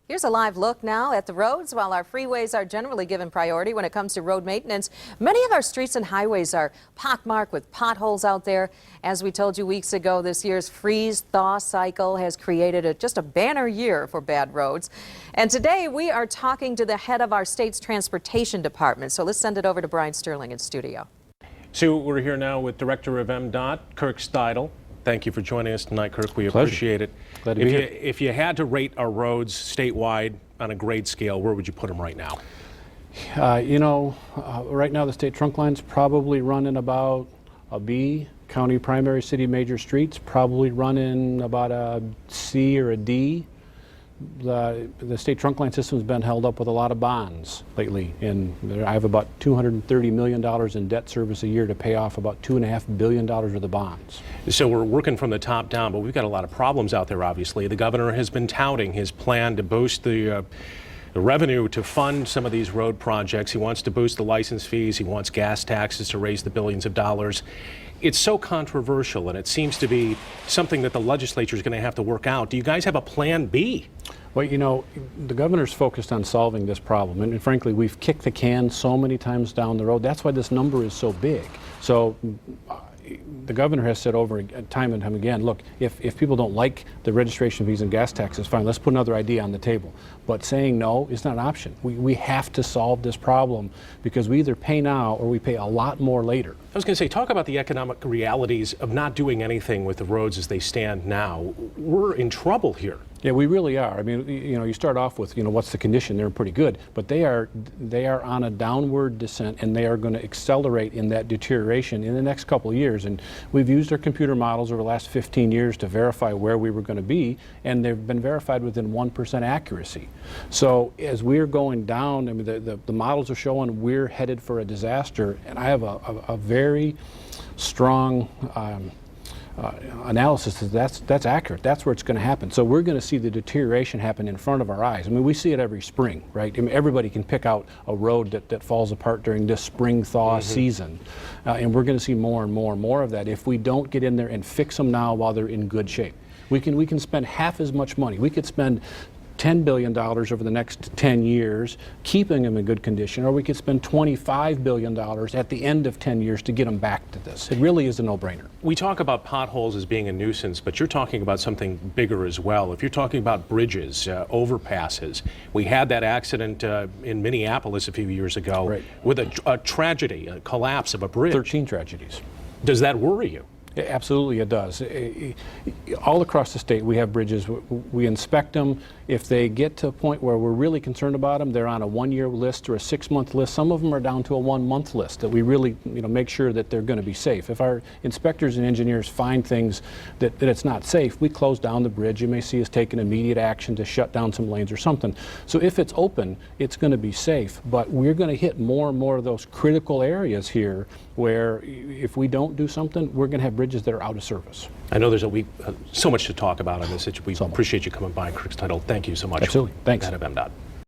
Here's a live look now at the roads. While our freeways are generally given priority when it comes to road maintenance, many of our streets and highways are pockmarked with potholes out there. As we told you weeks ago, this year's freeze-thaw cycle has created just a banner year for bad roads. And today we are talking to the head of our state's transportation department. So let's send it over to Brian Sterling in studio. So we're here now with Director of MDOT, Kirk Steudel. Thank you for joining us tonight, Kirk. We appreciate it. Glad to be here. If you had to rate our roads statewide on a grade scale, where would you put them right now? Right now the state trunk line's probably running about a B. County primary city major streets probably running about a C or a D. The state trunk line system has been held up with a lot of bonds lately, and I have about $230 million in debt service a year to pay off about $2.5 billion of the bonds. So we're working from the top down, but we've got a lot of problems out there, obviously. The governor has been touting his plan to boost the revenue to fund some of these road projects. He wants to boost the license fees. He wants gas taxes to raise the billions of dollars. It's so controversial, and it seems to be something that the legislature is going to have to work out. Do you guys have a plan B? Well, the governor's focused on solving this problem, and frankly, we've kicked the can so many times down the road. That's why this number is so big. So the governor has said over time and time again, look, if people don't like the registration fees and gas taxes, fine, let's put another idea on the table. But saying no is not an option. We have to solve this problem because we either pay now or we pay a lot more later. I was going to say, talk about the economic realities of not doing anything with the roads as they stand now. We're in trouble here. Yeah, we really are. I mean, you start off with, what's the condition? They're pretty good, but they are on a downward descent, and they are going to accelerate in that deterioration in the next couple of years. And we've used our computer models over the last 15 years to verify where we were going to be, and they've been verified within 1% accuracy. So as we're going down, I mean, the models are showing we're headed for a disaster, and I have a very strong analysis that's accurate. That's where it's going to happen. So we're going to see the deterioration happen in front of our eyes. I mean, we see it every spring, right? I mean, everybody can pick out a road that falls apart during this spring thaw season, and we're going to see more and more and more of that if we don't get in there and fix them now while they're in good shape. We can spend half as much money. We could spend $10 billion over the next 10 years, keeping them in good condition, or we could spend $25 billion at the end of 10 years to get them back to this. It really is a no-brainer. We talk about potholes as being a nuisance, but you're talking about something bigger as well. If you're talking about bridges, overpasses, we had that accident in Minneapolis a few years ago with a tragedy, a collapse of a bridge. 13 tragedies. Does that worry you? Absolutely, it does. All across the state, we have bridges. We inspect them. If they get to a point where we're really concerned about them, they're on a 1-year list or a 6-month list. Some of them are down to a 1-month list that we really, make sure that they're going to be safe. If our inspectors and engineers find things that it's not safe, we close down the bridge. You may see us taking immediate action to shut down some lanes or something. So if it's open, it's going to be safe. But we're going to hit more and more of those critical areas here where if we don't do something, we're going to have bridges that are out of service. I know there's so much to talk about on this. We appreciate you coming by, Kirk Steudel. Thank you so much. Absolutely. Thanks. Head of MDOT.